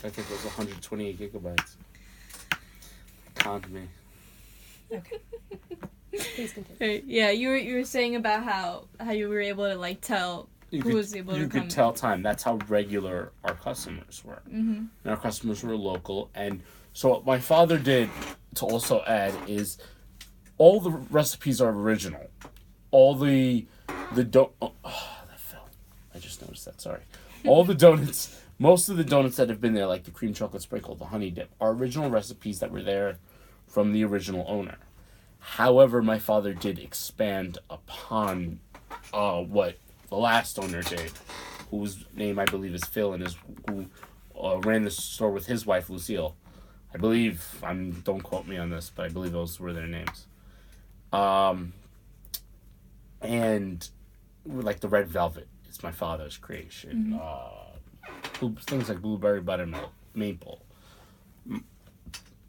I think it was 128 gigabytes. Conned me. Okay. Please continue. Right. Yeah, you were saying about how you were able to like tell who was able to come. You could tell time. That's how regular our customers were. Mm-hmm. And our customers were local. And so what my father did to also add is all the recipes are original. All the that fell. I just noticed that. Sorry. All the donuts, most of the donuts that have been there, like the cream chocolate sprinkle, the honey dip, are original recipes that were there from the original owner. However, my father did expand upon what the last owner did, whose name I believe is Phil, and who ran the store with his wife Lucille. I believe, don't quote me on this, but I believe those were their names. And like the red velvet, it's my father's creation. Things like blueberry buttermilk, maple.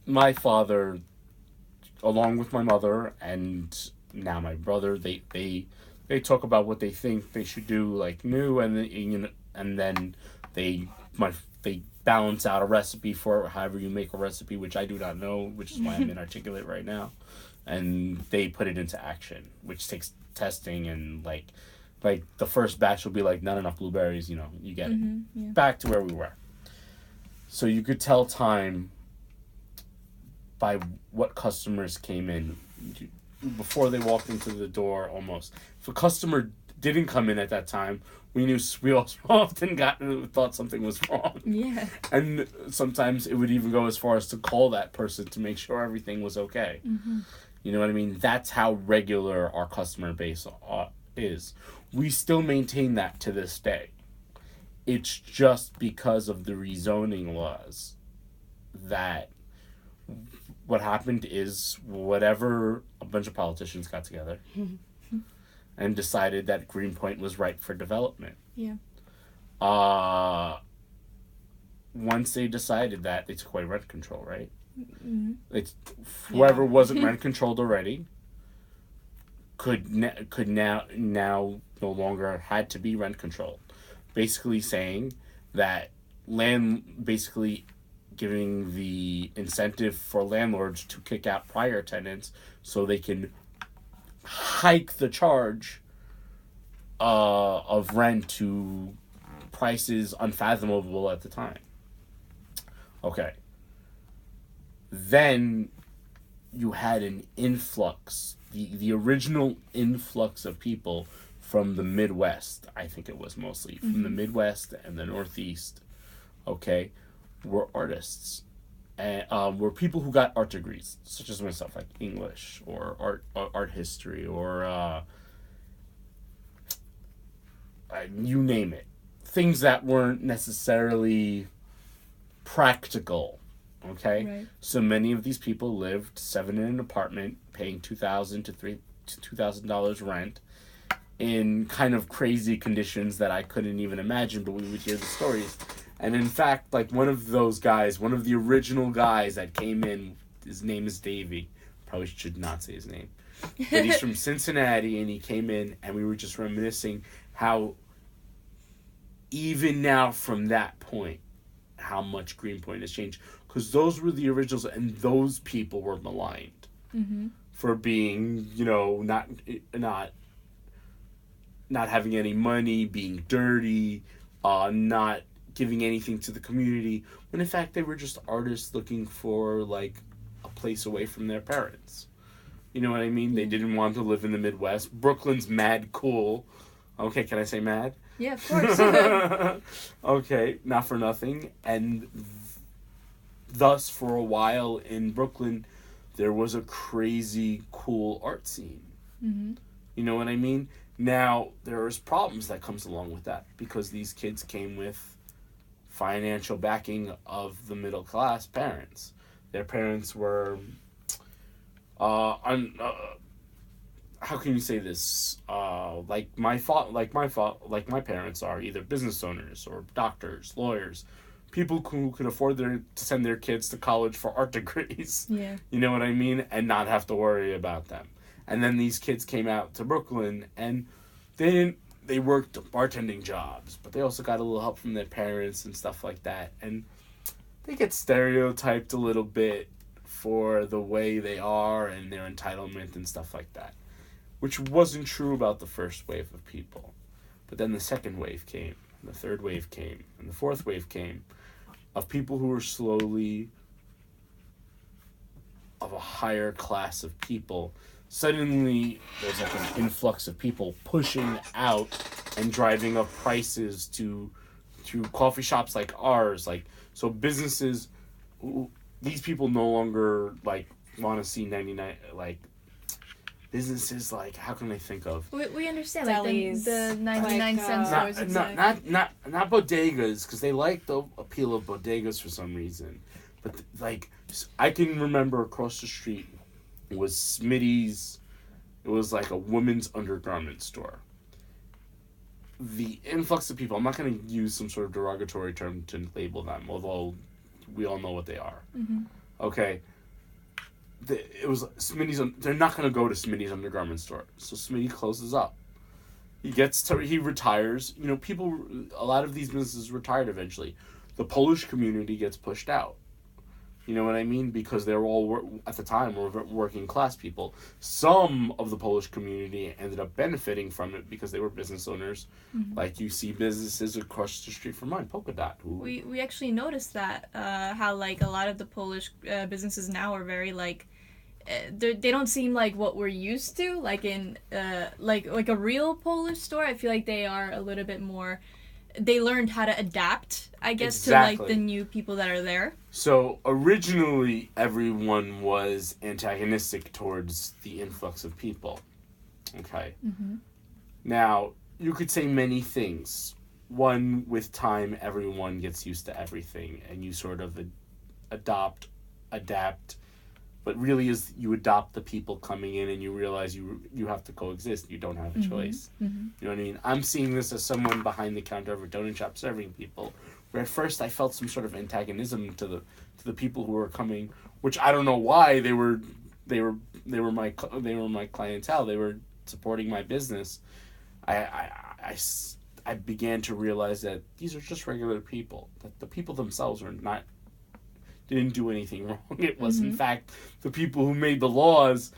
My father, along with my mother and now my brother, they talk about what they think they should do like new, and then they balance out a recipe for however you make a recipe, which I do not know, which is why I'm inarticulate right now, and they put it into action, which takes testing, and like the first batch will be like not enough blueberries, you get it. Yeah. Back to where we were. So you could tell time by what customers came in before they walked into the door. Almost, if a customer didn't come in at that time, we also often thought something was wrong. Yeah. And sometimes it would even go as far as to call that person to make sure everything was okay. Mm-hmm. You know what I mean? That's how regular our customer base is. We still maintain that to this day. It's just because of the rezoning laws that what happened is whatever a bunch of politicians got together and decided that Greenpoint was right for development. Yeah. Once they decided that, they took away rent control, right? Mm-hmm. Whoever wasn't rent controlled already could now no longer had to be rent controlled. Basically saying that basically giving the incentive for landlords to kick out prior tenants so they can hike the charge of rent to prices unfathomable at the time. Okay. Then you had an influx, the original influx of people from the Midwest, I think it was mostly, from the Midwest and the Northeast, okay, were artists. And were people who got art degrees, such as myself, like English or art history or you name it. Things that weren't necessarily practical, okay? Right. So many of these people lived 7 in an apartment, paying $2,000 to $2,000 rent in kind of crazy conditions that I couldn't even imagine, but we would hear the stories. And in fact, like one of those guys, one of the original guys that came in, his name is Davey. Probably should not say his name. But he's from Cincinnati, and he came in, and we were just reminiscing how even now from that point, how much Greenpoint has changed. Because those were the originals, and those people were maligned for being, not having any money, being dirty, not giving anything to the community, when in fact they were just artists looking for like a place away from their parents. You know what I mean? They didn't want to live in the Midwest. Brooklyn's mad cool. Okay, can I say mad? Yeah, of course. Okay, not for nothing. And thus, for a while in Brooklyn, there was a crazy cool art scene. Mm-hmm. You know what I mean? Now, there's problems that comes along with that because these kids came with financial backing of the middle class parents. Their parents were, how can you say this? Like my parents are either business owners or doctors, lawyers, people who could afford to send their kids to college for art degrees. Yeah. You know what I mean? And not have to worry about them. And then these kids came out to Brooklyn and they worked bartending jobs, but they also got a little help from their parents and stuff like that. And they get stereotyped a little bit for the way they are and their entitlement and stuff like that, which wasn't true about the first wave of people. But then the second wave came, and the third wave came, and the fourth wave came of people who were slowly of a higher class of people. Suddenly, there's like an influx of people pushing out and driving up prices to coffee shops like ours. Like, so businesses, these people no longer like want to see 99, like businesses like, how can I think of? We understand, Delis, like the 99 cent stores. Not bodegas, because they like the appeal of bodegas for some reason. But like, I can remember across the street was Smitty's. It was like a women's undergarment store. The influx of people, I'm not going to use some sort of derogatory term to label them, although we all know what they are. Mm-hmm. Okay. It was Smitty's. They're not going to go to Smitty's undergarment store, so Smitty closes up. He retires. You know, people. A lot of these businesses retired eventually. The Polish community gets pushed out. You know what I mean? Because they were all, at the time, were working class people. Some of the Polish community ended up benefiting from it because they were business owners. Mm-hmm. Like you see businesses across the street from mine, Polka Dot. We actually noticed that, how like a lot of the Polish businesses now are very like, they don't seem like what we're used to. Like in like a real Polish store, I feel like they are a little bit more. They learned how to adapt, I guess, exactly. to like the new people that are there. So originally, everyone was antagonistic towards the influx of people. Okay. Mm-hmm. Now, you could say many things. One, with time, everyone gets used to everything, and you sort of adapt, but really is you adopt the people coming in, and you realize you have to coexist. You don't have a choice. Mm-hmm. You know what I mean? I'm seeing this as someone behind the counter of a donut shop serving people. Where at first I felt some sort of antagonism to the people who were coming, which I don't know why they were my clientele. They were supporting my business. I began to realize that these are just regular people. That the people themselves didn't do anything wrong. It was in fact the people who made the laws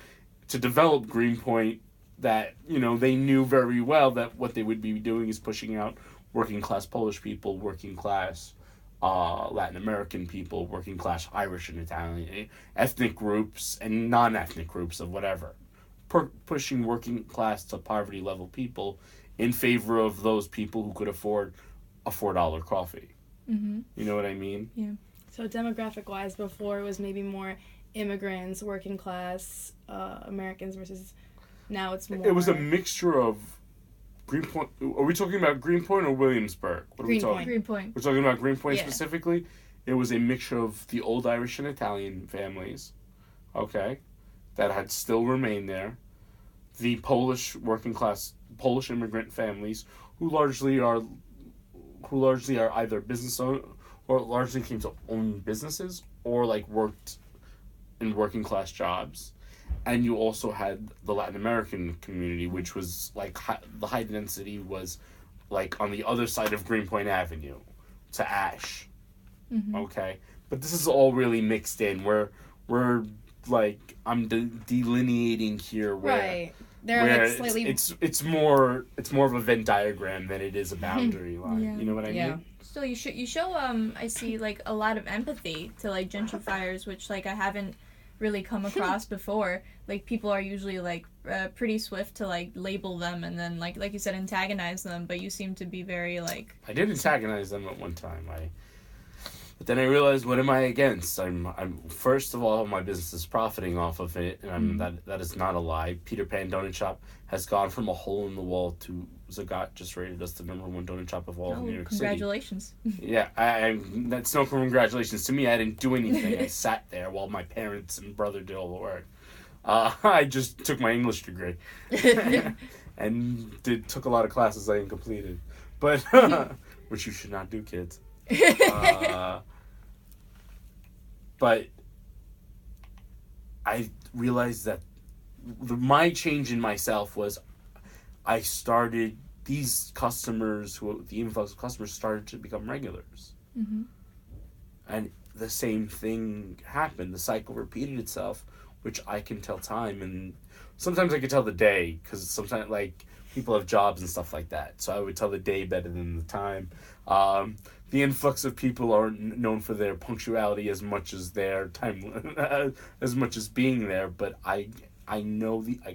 to develop Greenpoint that, you know, they knew very well that what they would be doing is pushing out working class Polish people, working class Latin American people, working class Irish and Italian, ethnic groups and non-ethnic groups of whatever. Pushing working class to poverty level people in favor of those people who could afford a $4 coffee. Mm-hmm. You know what I mean? Yeah. So demographic-wise, before it was maybe more immigrants, working class Americans versus now it's more... It was a mixture of Greenpoint. Are we talking about Greenpoint or Williamsburg? What are we talking? Greenpoint. We're talking about Greenpoint Yeah. specifically. It was a mixture of the old Irish and Italian families, okay, that had still remained there. The Polish working class Polish immigrant families who largely are either business owners or largely came to own businesses or like worked in working class jobs. And you also had the Latin American community, which was like the high density was like on the other side of Greenpoint Avenue to Ash. Mm-hmm. Okay, but this is all really mixed in. We're like I'm delineating here where right. They're where like slightly... it's more of a Venn diagram than it is a boundary line. Yeah. You know what I mean? So you show I see like a lot of empathy to like gentrifiers, which like I haven't really come across before. Like people are usually like pretty swift to like label them and then like you said antagonize them, but you seem to be very like... I did antagonize them at one time. But then I realized, what am I against? I'm first of all, my business is profiting off of it, and that is not a lie. Peter Pan Donut Shop has gone from a hole in the wall to Zagat just rated us the #1 donut shop of all of New York congratulations. City. Yeah, that's no congratulations to me. I didn't do anything. I sat there while my parents and brother did all the work. I just took my English degree and took a lot of classes I ain't completed, but which you should not do, kids. But I realized that my change in myself was I started, these customers, the influx of customers started to become regulars. Mm-hmm. And the same thing happened. The cycle repeated itself, which I can tell time, and sometimes I could tell the day, because sometimes, like, people have jobs and stuff like that, so I would tell the day better than the time. The influx of people are known for their punctuality as much as their time, as much as being there, but I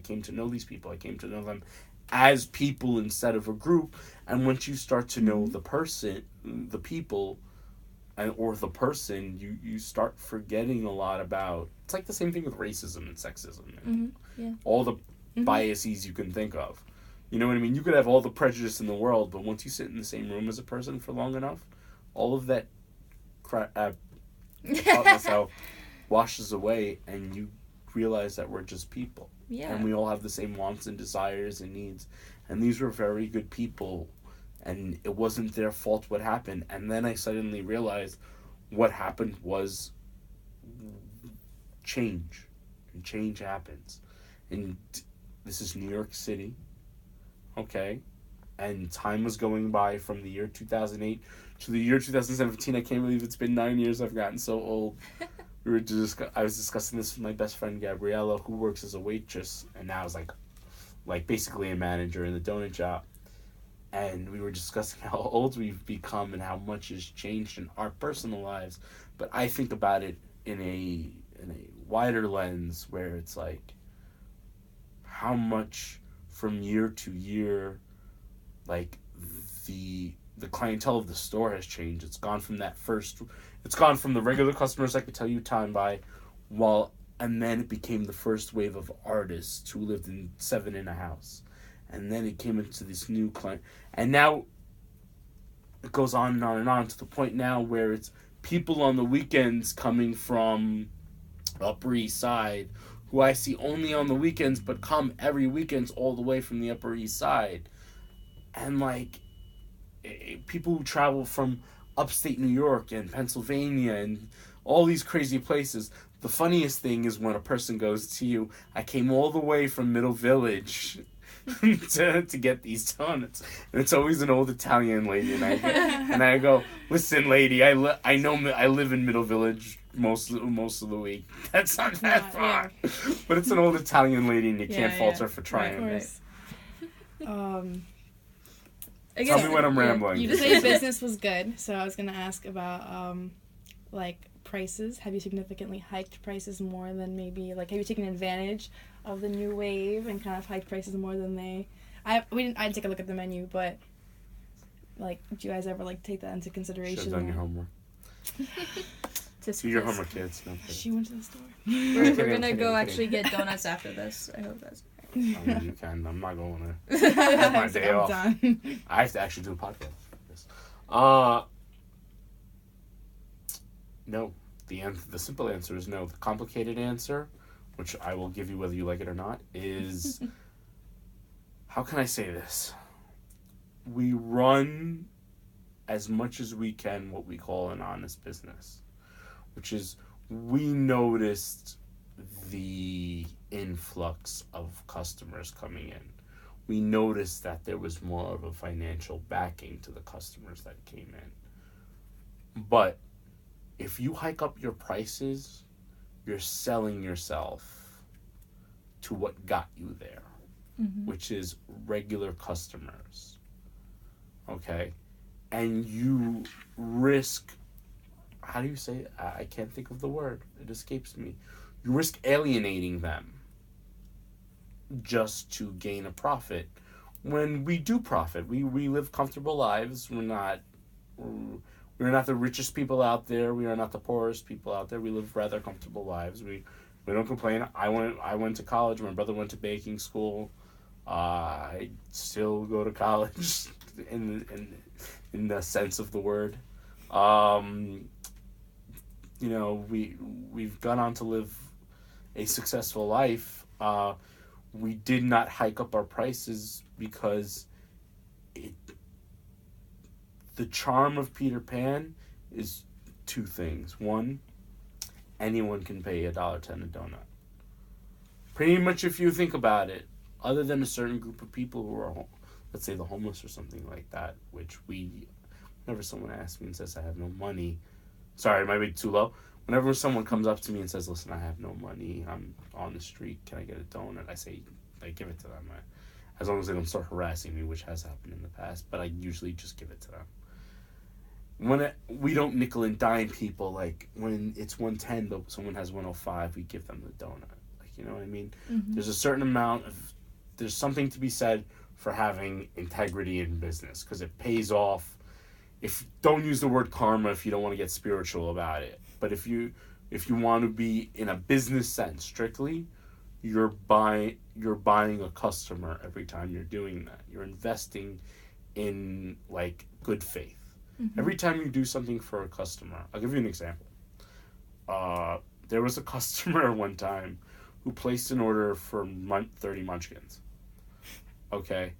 came to know these people. I came to know them as people instead of a group, and once you start to know the people, or the person, you start forgetting a lot about. It's like the same thing with racism and sexism and all the biases you can think of. You know what I mean? You could have all the prejudice in the world, but once you sit in the same room as a person for long enough, all of that crap taught myself washes away, and you realize that we're just people. Yeah. And we all have the same wants and desires and needs. And these were very good people, and it wasn't their fault what happened. And then I suddenly realized what happened was change. And change happens. And this is New York City. Okay? And time was going by from the year 2008 to the year 2017. I can't believe it's been 9 years. I've gotten so old. I was discussing this with my best friend Gabriella, who works as a waitress, and now is like basically a manager in the donut shop. And we were discussing how old we've become and how much has changed in our personal lives. But I think about it in a wider lens, where it's like how much from year to year, like the clientele of the store has changed. It's gone from the regular customers I could tell you time by, and then it became the first wave of artists who lived in 7 in a house. And then it came into this new client. And now it goes on and on and on, to the point now where it's people on the weekends coming from Upper East Side, who I see only on the weekends, but come every weekend all the way from the Upper East Side. And like, people who travel from upstate New York and Pennsylvania and all these crazy places. The funniest thing is when a person goes to you, I came all the way from Middle Village to get these donuts. And it's always an old Italian lady, and I go, listen, lady, I live in Middle Village most of the week. That's not that far. Yeah. But it's an old Italian lady, and you can't fault her for trying. Right, of course. Tell me when I'm rambling. You say business was good, so I was going to ask about, like, prices. Have you significantly hiked prices more than maybe, like, have you taken advantage of the new wave and kind of hiked prices more than they... I didn't take a look at the menu, but, like, do you guys ever, like, take that into consideration? Should have done your homework. Do your homework, kids. No, she went to the store. We're going to go actually get donuts after this. I hope that's... You can. I'm not going to. That's my day off. Done. I have to actually do a podcast for this. No. The simple answer is no. The complicated answer, which I will give you whether you like it or not, is how can I say this? We run as much as we can what we call an honest business, which is we noticed the influx of customers coming in. We noticed that there was more of a financial backing to the customers that came in. But if you hike up your prices, you're selling yourself to what got you there, which is regular customers. Okay? And you risk, how do you say it? I can't think of the word. It escapes me. You risk alienating them just to gain a profit. When we do profit, we live comfortable lives. We're not the richest people out there. We are not the poorest people out there. We live rather comfortable lives. We don't complain. I went to college. My brother went to baking school. I still go to college in the sense of the word. We've gone on to live a successful life. We did not hike up our prices because the charm of Peter Pan is two things. One, anyone can pay $1.10 a donut. Pretty much, if you think about it, other than a certain group of people who are, let's say, the homeless or something like that, which whenever someone asks me and says I have no money, Sorry, it might be too low. Whenever someone comes up to me and says, "Listen, I have no money. I'm on the street. Can I get a donut?" I give it to them. As long as they don't start harassing me, which has happened in the past, but I usually just give it to them. We don't nickel and dime people, like when it's 110 but someone has 105, we give them the donut. Like, you know what I mean? Mm-hmm. There's something to be said for having integrity in business, because it pays off. Don't use the word karma if you don't want to get spiritual about it, but if you want to be in a business sense strictly, you're buying a customer every time you're doing that. You're investing in like good faith. Mm-hmm. Every time you do something for a customer, I'll give you an example. There was a customer one time who placed an order for 30 munchkins. Okay.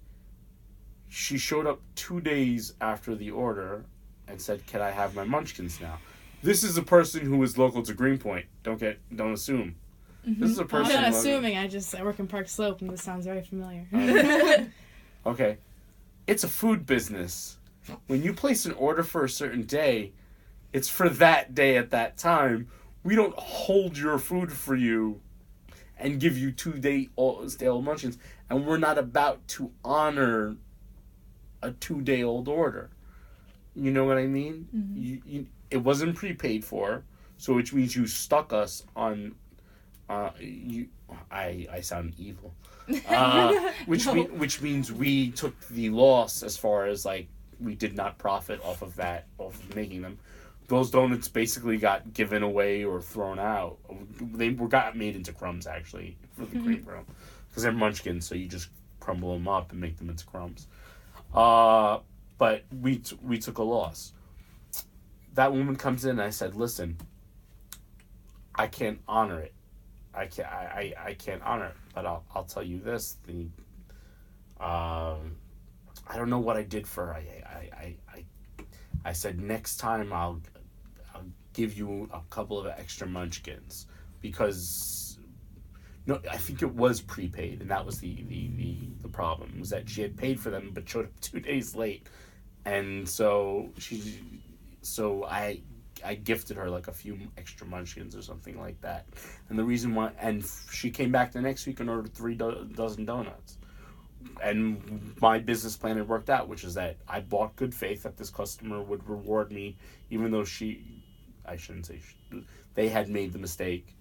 She showed up 2 days after the order and said, "Can I have my munchkins now?" This is a person who is local to Greenpoint. Don't assume. Mm-hmm. This is a person. I'm not assuming. I work in Park Slope, and this sounds very familiar. Okay. It's a food business. When you place an order for a certain day, it's for that day at that time. We don't hold your food for you and give you 2-day stale munchkins, and we're not about to honor a 2-day-old order. You know what I mean? Mm-hmm. It wasn't prepaid for, so which means you stuck us on. I sound evil. Which means we took the loss as far as like we did not profit off of making them. Those donuts basically got given away or thrown out. They got made into crumbs actually for the cream room, because they're munchkins, so you just crumble them up and make them into crumbs. But we took a loss. That woman comes in and I said, "Listen, I can't honor it. I can't honor it, but I'll tell you this. I don't know what I did for her. I said, next time I'll give you a couple of extra munchkins, because no, I think it was prepaid, and that was the problem, was that she had paid for them but showed up 2 days late, and so I gifted her like a few extra munchkins or something like that. And the reason why, and she came back the next week and ordered 3 dozen donuts. And my business plan had worked out, which is that I bought good faith that this customer would reward me, even though they had made the mistake.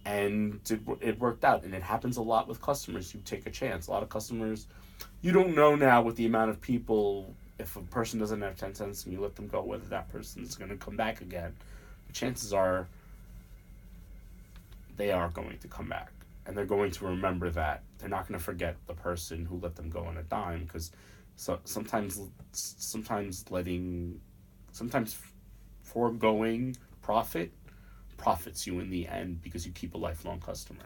And it worked out. And it happens a lot with customers. You take a chance. A lot of customers, you don't know now with the amount of people. If a person doesn't have 10 cents and you let them go, whether that person is going to come back again. The chances are they are going to come back. And they're going to remember that. They're not going to forget the person who let them go on a dime, because sometimes foregoing profits you in the end, because you keep a lifelong customer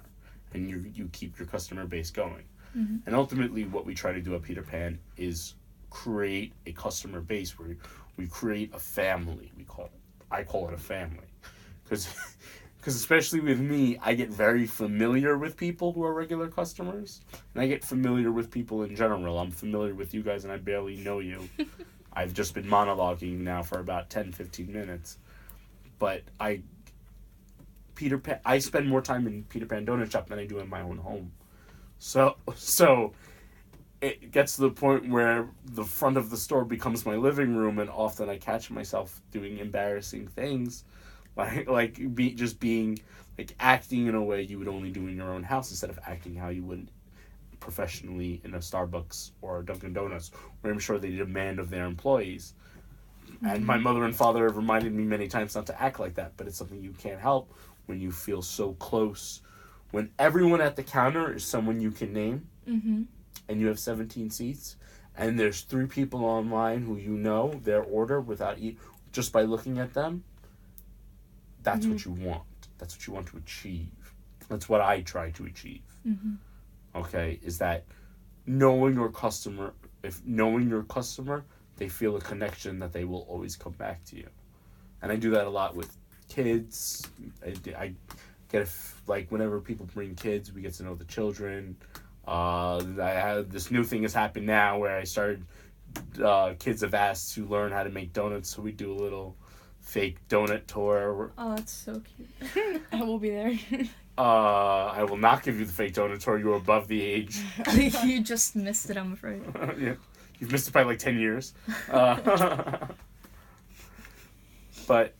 and you keep your customer base going. Mm-hmm. And ultimately what we try to do at Peter Pan is create a customer base where we create a family. I call it a family, because especially with me, I get very familiar with people who are regular customers, and I get familiar with people in general. I'm familiar with you guys and I barely know you. I've just been monologuing now for about 10-15 minutes, but I spend more time in Peter Pan Donut Shop than I do in my own home. So it gets to the point where the front of the store becomes my living room, and often I catch myself doing embarrassing things, acting in a way you would only do in your own house, instead of acting how you would professionally in a Starbucks or a Dunkin' Donuts, where I'm sure they demand of their employees. Mm-hmm. And my mother and father have reminded me many times not to act like that, but it's something you can't help when you feel so close. When everyone at the counter is someone you can name, mm-hmm. and you have 17 seats, and there's 3 people online who you know their order just by looking at them, that's mm-hmm. what you want. That's what you want to achieve. That's what I try to achieve. Mm-hmm. Okay, is that knowing your customer, they feel a connection that they will always come back to you. And I do that a lot with kids. I get whenever people bring kids, we get to know the children. I have this new thing has happened now where I started. Kids have asked to learn how to make donuts, so we do a little fake donut tour. Oh, that's so cute. I will be there. I will not give you the fake donut tour. You're above the age. You just missed it, I'm afraid. Yeah. You've missed it by like 10 years. But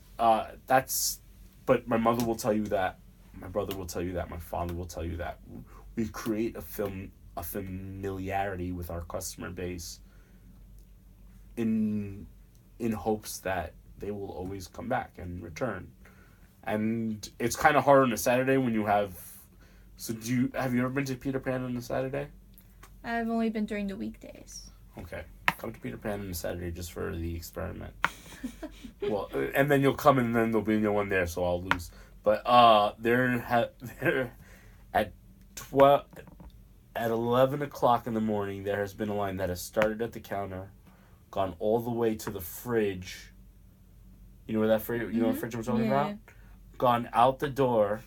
but my mother will tell you that. My brother will tell you that. My father will tell you that. We create a familiarity with our customer base in hopes that they will always come back and return. And it's kind of hard on a Saturday when you have... So have you ever been to Peter Pan on a Saturday? I've only been during the weekdays. Okay. Come to Peter Pan on a Saturday just for the experiment. Well, and then you'll come and then there'll be no one there, so I'll lose. But there at 11 o'clock in the morning, there has been a line that has started at the counter, gone all the way to the fridge. You know where that fridge? You know what fridge I'm talking about? Gone out the door,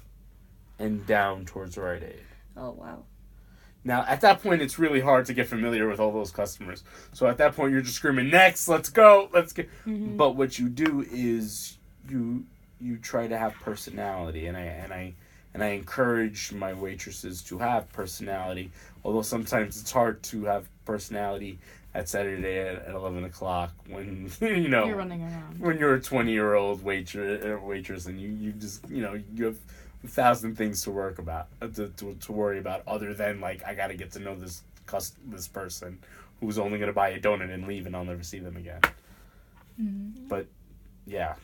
and down towards Rite Aid. Oh wow. Now, at that point, it's really hard to get familiar with all those customers. So at that point, you're just screaming, "Next, let's go, let's get." Mm-hmm. But what you do is you try to have personality, and I encourage my waitresses to have personality. Although sometimes it's hard to have personality at Saturday at 11 o'clock when you're running around. When you're a 20-year-old waitress, and you just you have 1,000 things to worry about other than like I gotta get to know this person who's only gonna buy a donut and leave and I'll never see them again. Mm-hmm. But yeah,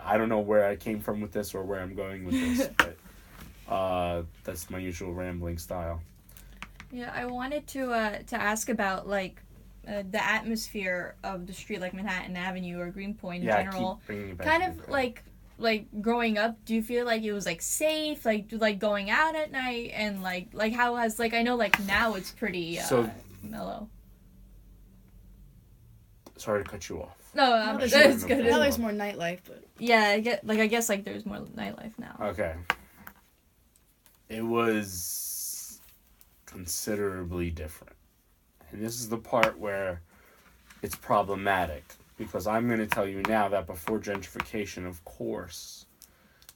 I don't know where I came from with this or where I'm going with this, but that's my usual rambling style. Yeah, I wanted to ask about like the atmosphere of the street, like Manhattan Avenue or Greenpoint in general. Kind of like growing up, do you feel like it was like safe, like going out at night, and like how has like I know like now it's pretty mellow. Sorry to cut you off. No, that's good. Now there's more nightlife, but yeah, I guess like there's more nightlife now. Okay. It was considerably different, and this is the part where it's problematic. Because I'm going to tell you now that before gentrification, of course,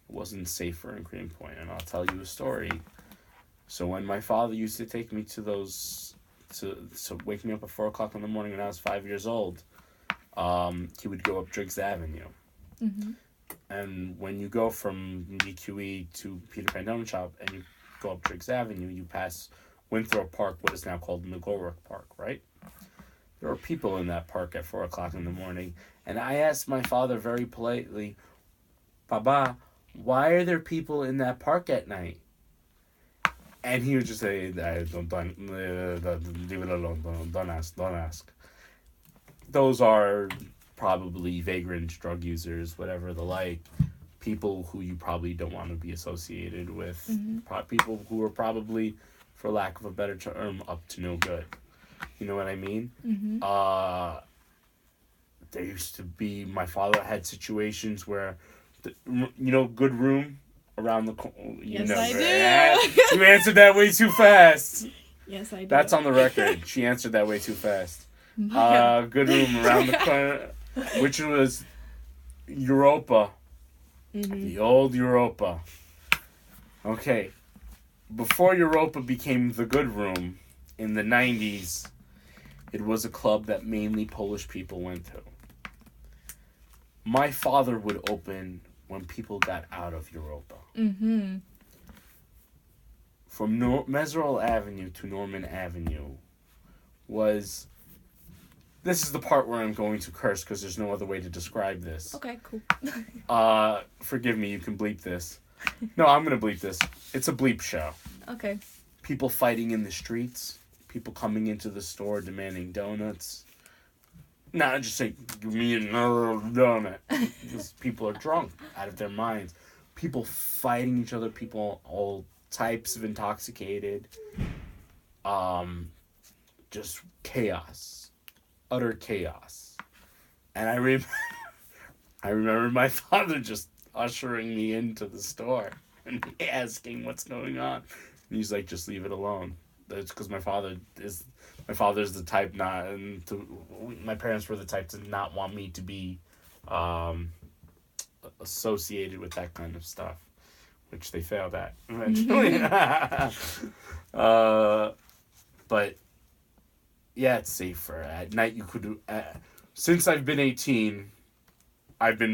it wasn't safer in Greenpoint. And I'll tell you a story. So when my father used to take me to wake me up at 4 o'clock in the morning when I was 5 years old, he would go up Driggs Avenue. Mm-hmm. And when you go from BQE to Peter Pan Donut Shop and you go up Driggs Avenue, you pass Winthrop Park, what is now called McGorrick Park, right? There were people in that park at 4 o'clock in the morning. And I asked my father very politely, "Baba, why are there people in that park at night?" And he would just say, don't leave it alone, don't ask. Those are probably vagrant drug users, whatever the like. People who you probably don't want to be associated with. Mm-hmm. People who are probably, for lack of a better term, up to no good. You know what I mean? Mm-hmm. There used to be, my father had situations where, good room around the corner. Yes, I do. You answered that way too fast. Yes, I do. That's on the record. She answered that way too fast. Good room around the corner, which was Europa. Mm-hmm. The old Europa. Okay. Before Europa became the good room in the 90s, it was a club that mainly Polish people went to. My father would open when people got out of Europa. Mm-hmm. From Meserole Avenue to Norman Avenue was... This is the part where I'm going to curse because there's no other way to describe this. Okay, cool. Forgive me, you can bleep this. No, I'm going to bleep this. It's a bleep show. Okay. People fighting in the streets. People coming into the store demanding donuts. Not just say, "Give me another donut." Because people are drunk, out of their minds. People fighting each other. People all types of intoxicated. Just chaos. Utter chaos. And I remember my father just ushering me into the store and asking what's going on. And he's like, "Just leave it alone." That's because my father's the type my parents were the type to not want me to be associated with that kind of stuff, which they failed at eventually. But yeah, it's safer at night. You could since I've been 18, I'm a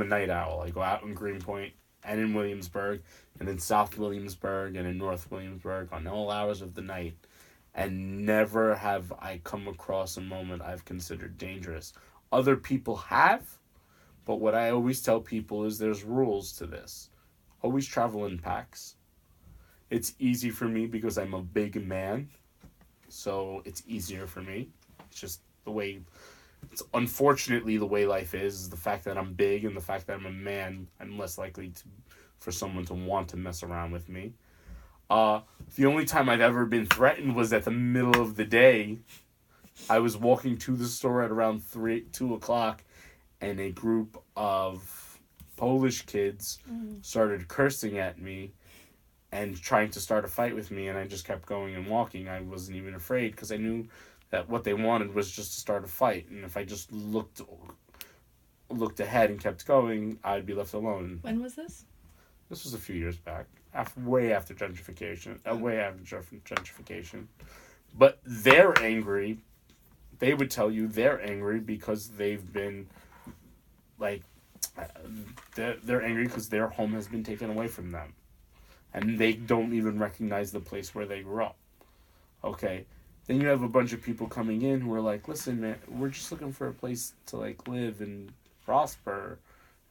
night owl. I go out in Greenpoint and in Williamsburg and in South Williamsburg and in North Williamsburg on all hours of the night. And never have I come across a moment I've considered dangerous. Other people have, but what I always tell people is there's rules to this. Always travel in packs. It's easy for me because I'm a big man, so it's easier for me. It's just it's unfortunately the way life is. The fact that I'm big and the fact that I'm a man, I'm less likely for someone to want to mess around with me. The only time I've ever been threatened was at the middle of the day. I was walking to the store at around 2 o'clock, and a group of Polish kids started cursing at me and trying to start a fight with me, and I just kept going and walking. I wasn't even afraid because I knew that what they wanted was just to start a fight, and if I just looked ahead and kept going, I'd be left alone. When was this? This was a few years back, way after gentrification. But they're angry. They would tell you they're angry because they've been, like, they're angry because their home has been taken away from them. And they don't even recognize the place where they grew up. Okay. Then you have a bunch of people coming in who are like, listen, man, we're just looking for a place to, like, live and prosper.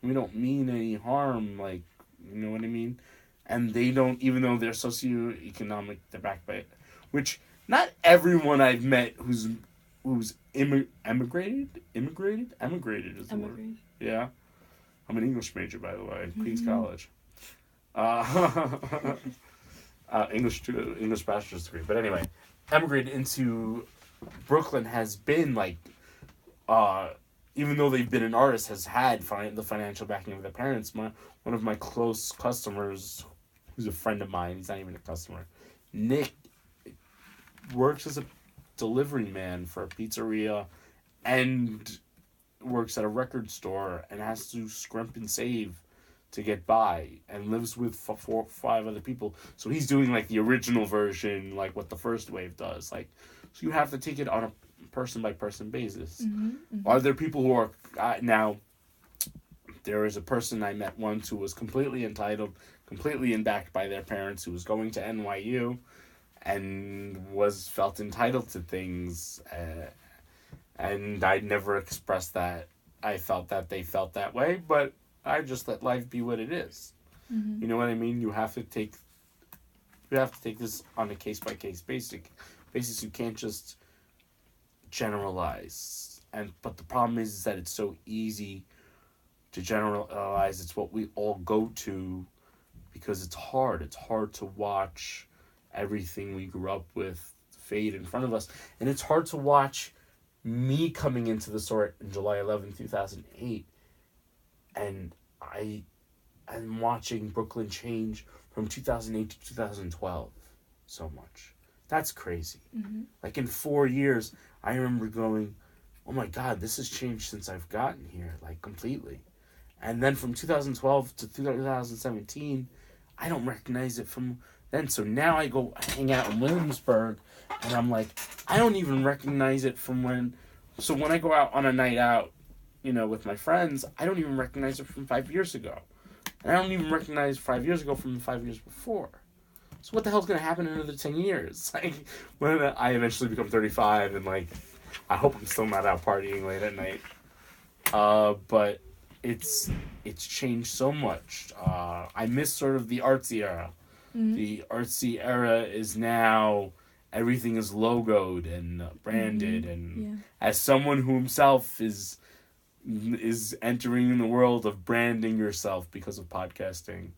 We don't mean any harm, like, you know what I mean? And they don't, even though they're socioeconomic, they're backed by it. Which, not everyone I've met who's emigrated is the word. Yeah. I'm an English major, by the way, Queen's College. English bachelor's degree. But anyway, emigrated into Brooklyn has been, like, even though they've been an artist, has had the financial backing of their parents. One of my close customers, who's a friend of mine, he's not even a customer, Nick, works as a delivery man for a pizzeria and works at a record store and has to scrimp and save to get by and lives with 4 or 5 other people. So he's doing, like, the original version, like what the first wave does. Like, so you have to take it on a person-by-person basis. Are there people who are... now, there is a person I met once who was completely entitled, completely backed by their parents, who was going to NYU and felt entitled to things. And I never expressed that I felt that they felt that way, but I just let life be what it is. You know what I mean? You have to take this on a case-by-case basis. You can't just generalize. But the problem is that it's so easy to generalize. It's what we all go to because it's hard. It's hard to watch everything we grew up with fade in front of us. And it's hard to watch me coming into the store in July 11, 2008, and I'm watching Brooklyn change from 2008 to 2012 so much. That's crazy. Like, in 4 years, I remember going, oh my God, this has changed since I've gotten here, like, completely. And then from 2012 to 2017, I don't recognize it from then. So now I go hang out in Williamsburg, and I'm like, I don't even recognize it from when... So when I go out on a night out, you know, with my friends, I don't even recognize it from 5 years ago. And I don't even recognize 5 years ago from the 5 years before. So what the hell's going to happen in another 10 years? Like, when I eventually become 35 and, like, I hope I'm still not out partying late at night. But it's changed so much. I miss sort of the artsy era. The artsy era is now everything is logoed and branded, and as someone who himself is entering in the world of branding yourself because of podcasting,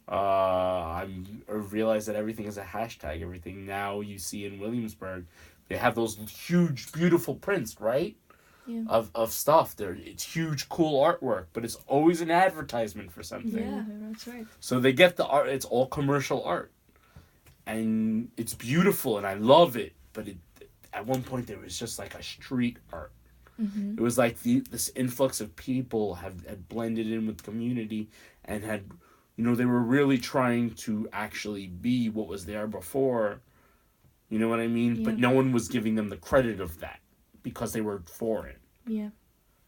I realize that everything is a hashtag. Everything now you see in Williamsburg, they have those huge, beautiful prints, right? Yeah. Of stuff. It's huge, cool artwork, but it's always an advertisement for something. Yeah, that's right. So they get the art. It's all commercial art, and it's beautiful, and I love it. But at one point there was just like a street art, Mm-hmm. It was like this influx of people had blended in with the community and had, they were really trying to actually be what was there before. You know what I mean? Yeah. But no one was giving them the credit of that because they were foreign. Yeah.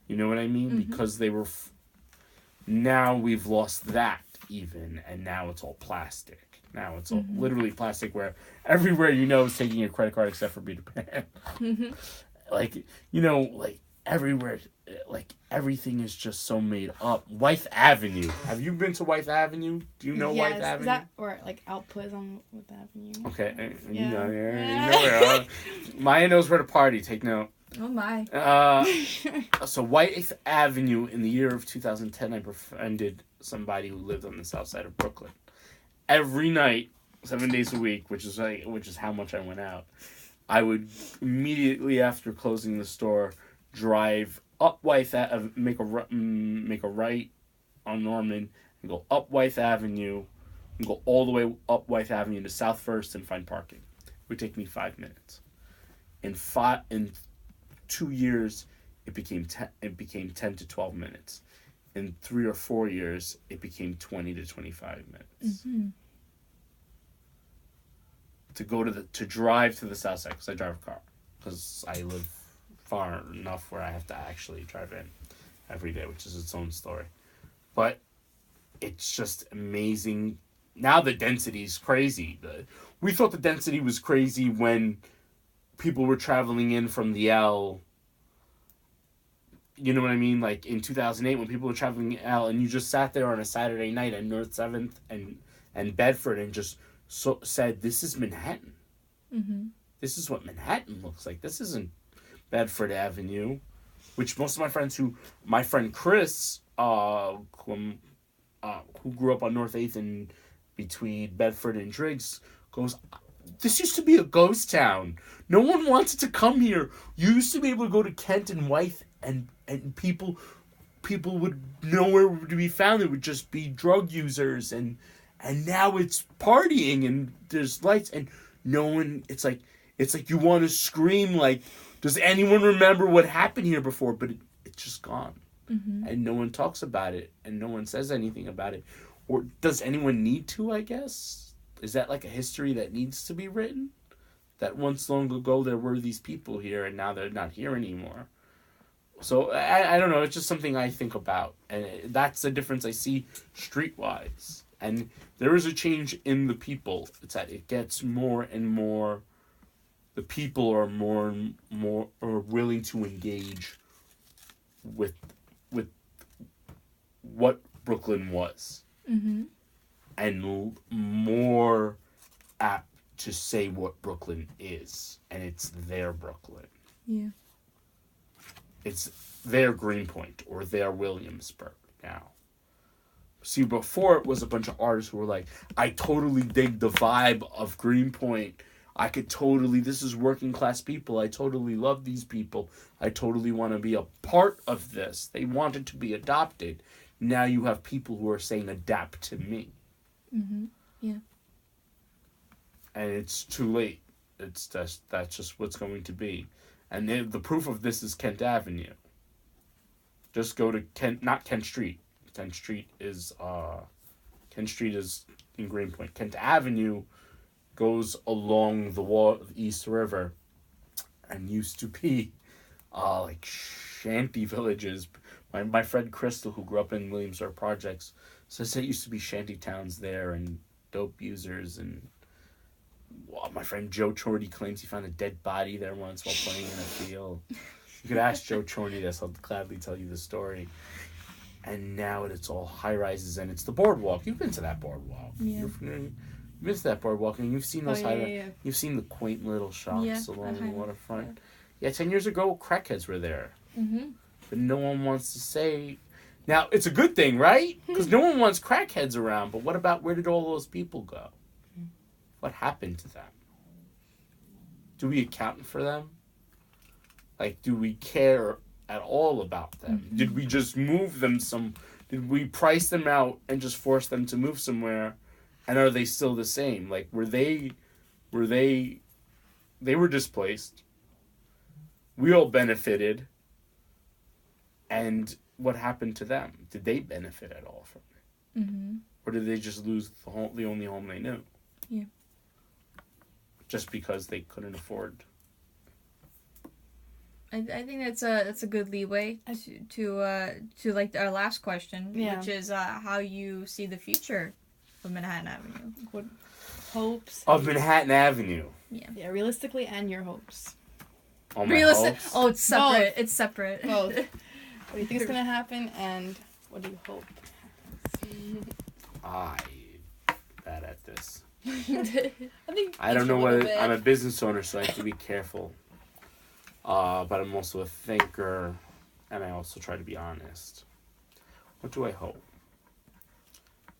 You know what I mean? Mm-hmm. Because they were... Now we've lost that even, and now it's all plastic. Now it's all literally plastic where everywhere is taking a credit card except for Peter Pan. Mm-hmm. Like, like everywhere, like everything is just so made up. Wythe Avenue. Have you been to Wythe Avenue? Do you know Wythe Avenue? Is that or like Output on Wythe Avenue? Okay, Yeah. you know where. Maya knows where to party. Take note. Oh my. So Wythe Avenue in the year of 2010, I befriended somebody who lived on the south side of Brooklyn. Every night, 7 days a week, which is how much I went out, I would immediately after closing the store drive up Wythe Avenue, make a right on Norman, and go up Wythe Avenue, and go all the way up Wythe Avenue to South First and find parking. It would take me 5 minutes. In 2 years, it became 10 to 12 minutes. In 3 or 4 years, it became 20 to 25 minutes. Mm-hmm. To drive to the south side, because I drive a car, because I live far enough where I have to actually drive in every day, which is its own story. But it's just amazing. Now the density is crazy. We thought the density was crazy when people were traveling in from the L. You know what I mean? Like in 2008 when people were traveling L and you just sat there on a Saturday night at North 7th and Bedford and just said, this is Manhattan. Mm-hmm. This is what Manhattan looks like. This isn't Bedford Avenue. Which most of my friend Chris, who grew up on North 8th and between Bedford and Driggs, goes, this used to be a ghost town. No one wanted to come here. You used to be able to go to Kent and Wythe and people would nowhere to be found. It would just be drug users and now it's partying and there's lights and no one. It's like you want to scream like, does anyone remember what happened here before? But it's just gone, and no one talks about it and no one says anything about it. Or does anyone need to? I guess is that like a history that needs to be written? That once long ago there were these people here and now they're not here anymore. So, I don't know, it's just something I think about. And that's the difference I see streetwise. And there is a change in the people. It's that it gets more and more, the people are more and more are willing to engage with what Brooklyn was. Mm-hmm. And more apt to say what Brooklyn is. And it's their Brooklyn. Yeah. It's their Greenpoint or their Williamsburg now. See, before it was a bunch of artists who were like, I totally dig the vibe of Greenpoint. This is working class people. I totally love these people. I totally want to be a part of this. They wanted to be adopted. Now you have people who are saying, adapt to me. Mm-hmm. Yeah. And it's too late. That's just what's going to be. And the proof of this is Kent Avenue. Just go to not Kent Street. Kent Street is in Greenpoint. Kent Avenue goes along the East River and used to be like shanty villages. My friend Crystal, who grew up in Williamsburg Projects, says it used to be shanty towns there and dope users and... Well, my friend Joe Chorney claims he found a dead body there once while playing in a field. You could ask Joe Chorney this. I'll gladly tell you the story. And now it's all high-rises and it's the boardwalk. You've been to that boardwalk. Yeah. You've been to that boardwalk and you've seen those yeah. You've seen the quaint little shops along the waterfront. Yeah. Yeah, 10 years ago, crackheads were there. Mm-hmm. But no one wants to say... Now, it's a good thing, right? Because no one wants crackheads around. But what about where did all those people go? What happened to them? Do we account for them? Like, do we care at all about them? Mm-hmm. Did we just move them did we price them out and just force them to move somewhere? And are they still the same? Like, they were displaced. We all benefited. And what happened to them? Did they benefit at all from it? Mm-hmm. Or did they just lose the only home they knew? Yeah. Just because they couldn't afford. I think that's a good leeway to like our last question, which is how you see the future of Manhattan Avenue. What hopes? Of Manhattan Avenue. Yeah, realistically, and your hopes. Oh, my Realistic. hopes? Oh, it's separate. Both. It's separate. Both. What do you think is gonna happen, and what do you hope? I'm bad at this. I don't know what I'm a business owner, so I have to be careful. But I'm also a thinker, and I also try to be honest. What do I hope?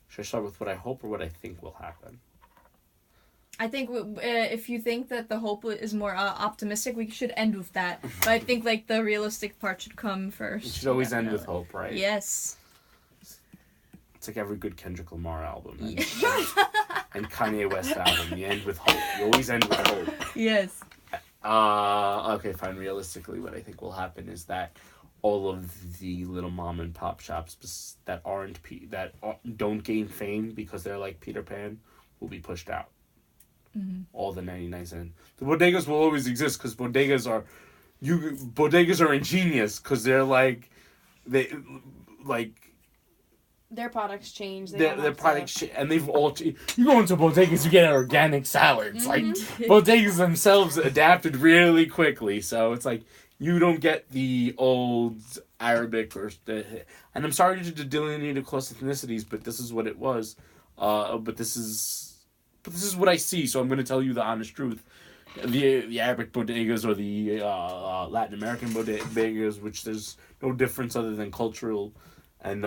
Should I start with what I hope or what I think will happen? I think if you think that the hope is more optimistic, we should end with that. But I think like the realistic part should come first. You should always end with hope, right? Yes. It's like every good Kendrick Lamar album and, Yeah. and Kanye West album. You end with hope. You always end with hope. Yes. Okay, fine. Realistically, what I think will happen is that all of the little mom and pop shops that don't gain fame because they're like Peter Pan will be pushed out. Mm-hmm. All the 99-cent. The bodegas will always exist because bodegas are ingenious because they're like Their products change. Their products and they've all. You go into bodegas, you get organic salads. Like bodegas themselves adapted really quickly, so it's like you don't get the old Arabic and I'm sorry to delineate across ethnicities, but this is what it was. But this is what I see, so I'm going to tell you the honest truth. The Arabic bodegas or the Latin American bodegas, which there's no difference other than cultural, and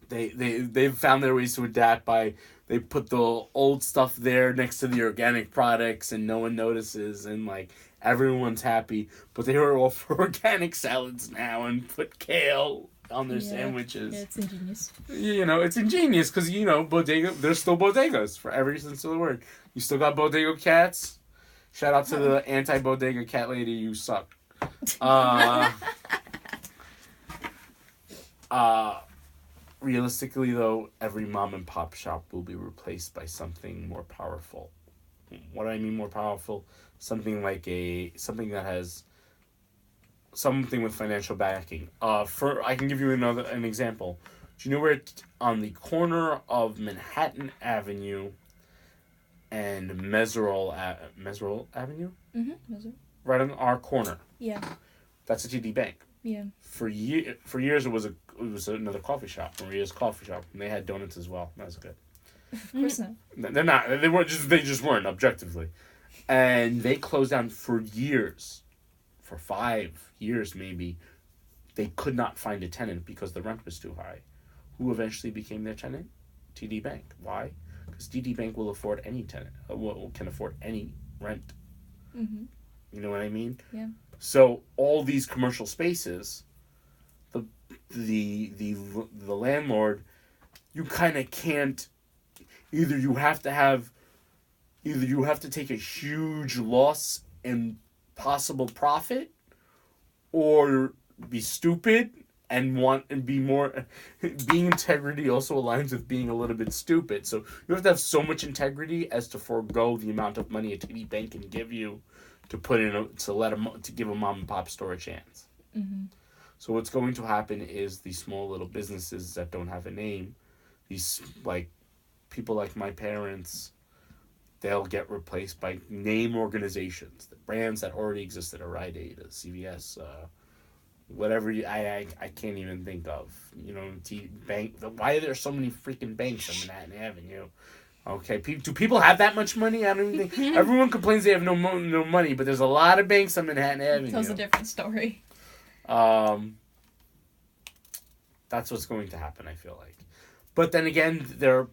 they've found their ways to adapt by they put the old stuff there next to the organic products and no one notices and like everyone's happy, but they are all for organic salads now and put kale on their sandwiches. Yeah, it's ingenious. It's ingenious because bodega. There's still bodegas for every sense of the word. You still got bodega cats. Shout out to the anti-bodega cat lady. You suck. Realistically, though, every mom and pop shop will be replaced by something more powerful. What do I mean more powerful? Something that has something with financial backing. I can give you an example. Do you know where on the corner of Manhattan Avenue and Meserole Avenue? Mm-hmm. Right on our corner. Yeah. That's a TD Bank. Yeah. For years it was another coffee shop, Maria's Coffee Shop, and they had donuts as well. That was good. Of course not. They're not. They just weren't objectively, and they closed down for years, for 5 years maybe. They could not find a tenant because the rent was too high. Who eventually became their tenant? TD Bank. Why? Because TD Bank will afford any tenant. Can afford any rent. Mm-hmm. You know what I mean? Yeah. So all these commercial spaces, the landlord, you kind of can't. Either you have to take a huge loss in possible profit, or be stupid and be more. Being integrity also aligns with being a little bit stupid. So you have to have so much integrity as to forego the amount of money a TD Bank can give you to put in to give a mom and pop store a chance. Mm-hmm. So what's going to happen is these small little businesses that don't have a name, these like people like my parents, they'll get replaced by name organizations, the brands that already existed, a Rite Aid, a CVS, whatever I can't even think of. Bank. Why are there so many freaking banks on Manhattan Avenue? Okay, do people have that much money? I don't even think. Everyone complains they have no money, but there's a lot of banks on Manhattan Avenue. Tells a different story. That's what's going to happen, I feel like. But then again, there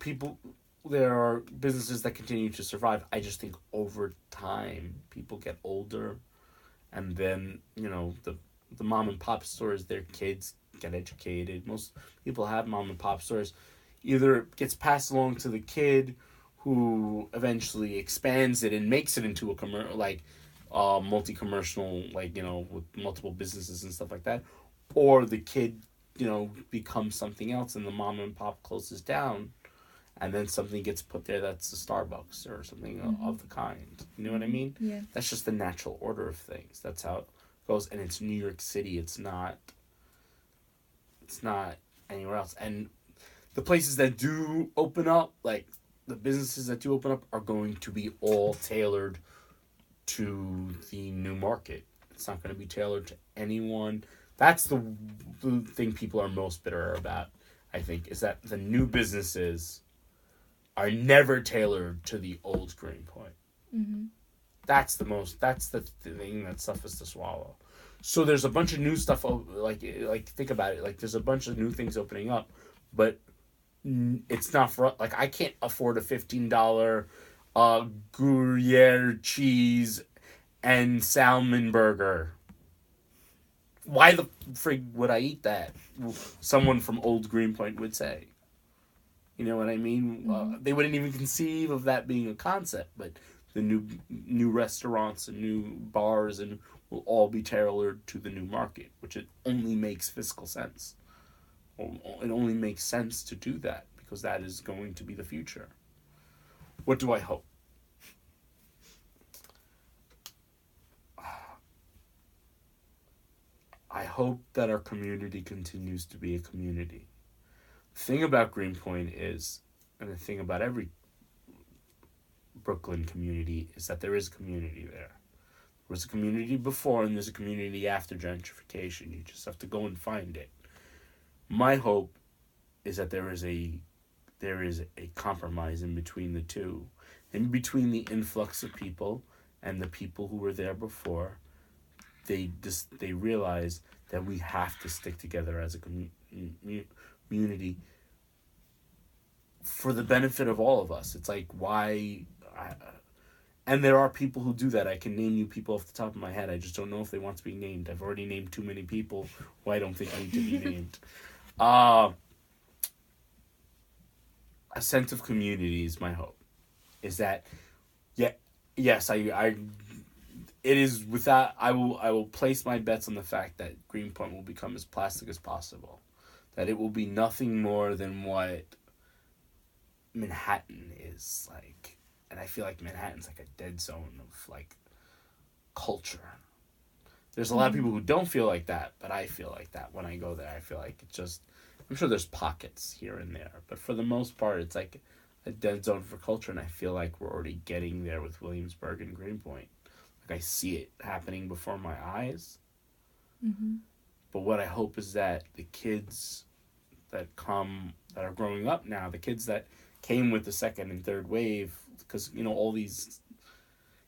are businesses that continue to survive. I just think over time, people get older, and then, the mom and pop stores, their kids get educated. Most people have mom and pop stores. Either it gets passed along to the kid who eventually expands it and makes it into a commercial, like multi-commercial, like, with multiple businesses and stuff like that, or the kid, becomes something else and the mom and pop closes down, and then something gets put there that's a Starbucks or something of the kind. You know what I mean? Yeah. That's just the natural order of things. That's how it goes, and it's New York City. It's not anywhere else. And the places that do open up, like the businesses that do open up, are going to be all tailored to the new market. It's not going to be tailored to anyone. That's the thing people are most bitter about, I think, is that the new businesses are never tailored to the old Greenpoint. Mm-hmm. That's the thing that suffers to swallow. So there's a bunch of new stuff, like think about it, like there's a bunch of new things opening up, but it's not for, like, I can't afford a $15 Gruyere cheese and salmon burger. Why the frig would I eat that? Someone from old Greenpoint would say. You know what I mean? Mm-hmm. They wouldn't even conceive of that being a concept, but the new restaurants and new bars and will all be tailored to the new market, which it only makes fiscal sense. It only makes sense to do that because that is going to be the future. What do I hope? I hope that our community continues to be a community. The thing about Greenpoint is, and the thing about every Brookyln community, is that there is a community there. There was a community before and there's a community after gentrification. You just have to go and find it. My hope is that there is a compromise in between the two, in between the influx of people and the people who were there before. They realize that we have to stick together as a community for the benefit of all of us. It's like, why? And there are people who do that. I can name you people off the top of my head. I just don't know if they want to be named. I've already named too many people who I don't think need to be named. A sense of community is my hope. Is that, yes, it is without, I will place my bets on the fact that Greenpoint will become as plastic as possible. That it will be nothing more than what Manhattan is like. And I feel like Manhattan's like a dead zone of like culture. There's a lot of people who don't feel like that, but I feel like that when I go there. I feel like it's just, I'm sure there's pockets here and there, but for the most part, it's like a dead zone for culture, and I feel like we're already getting there with Williamsburg and Greenpoint. Like, I see it happening before my eyes. Mm-hmm. But what I hope is that the kids that are growing up now, the kids that came with the second and third wave, because, all these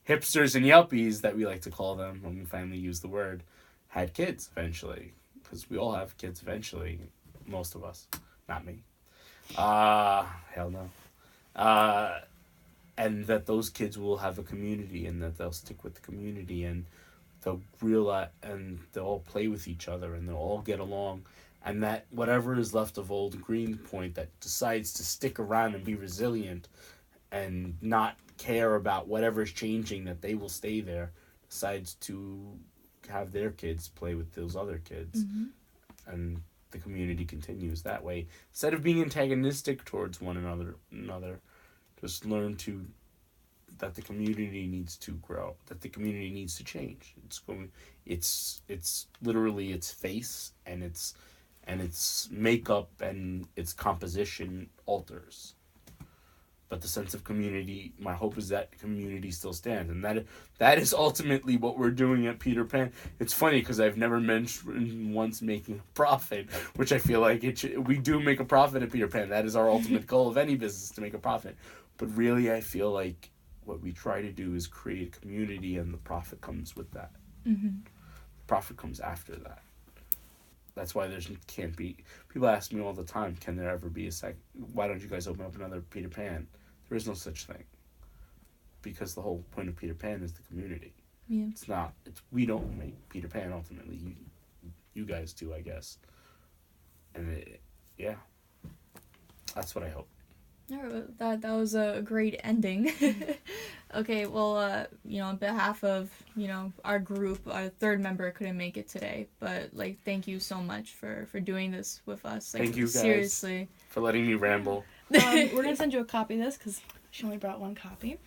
hipsters and yuppies that we like to call them when we finally use the word, had kids eventually. Because we all have kids eventually. Most of us. Not me. Hell no. And that those kids will have a community and that they'll stick with the community and they'll realize and they'll all play with each other and they'll all get along. And that whatever is left of old Greenpoint that decides to stick around and be resilient and not care about whatever's changing, that they will stay there, decides to have their kids play with those other kids. Mm-hmm. And the community continues that way. Instead of being antagonistic towards one another, just learn that the community needs to grow, that the community needs to change. It's literally its face and its makeup and its composition alters. But the sense of community, my hope is that community still stands. And that is ultimately what we're doing at Peter Pan. It's funny because I've never mentioned once making a profit, which I feel like we do make a profit at Peter Pan. That is our ultimate goal of any business, to make a profit. But really, I feel like what we try to do is create a community, and the profit comes with that. Mm-hmm. The profit comes after that. That's why can't be... People ask me all the time, can there ever be why don't you guys open up another Peter Pan? There is no such thing. Because the whole point of Peter Pan is the community. Yeah. We don't make Peter Pan ultimately. You guys do, I guess. And that's what I hope. That was a great ending. Okay, well, on behalf of, our group, our third member couldn't make it today, but, like, thank you so much for doing this with us. Like, Thank you guys seriously. for letting me ramble. We're gonna send you a copy of this because she only brought one copy.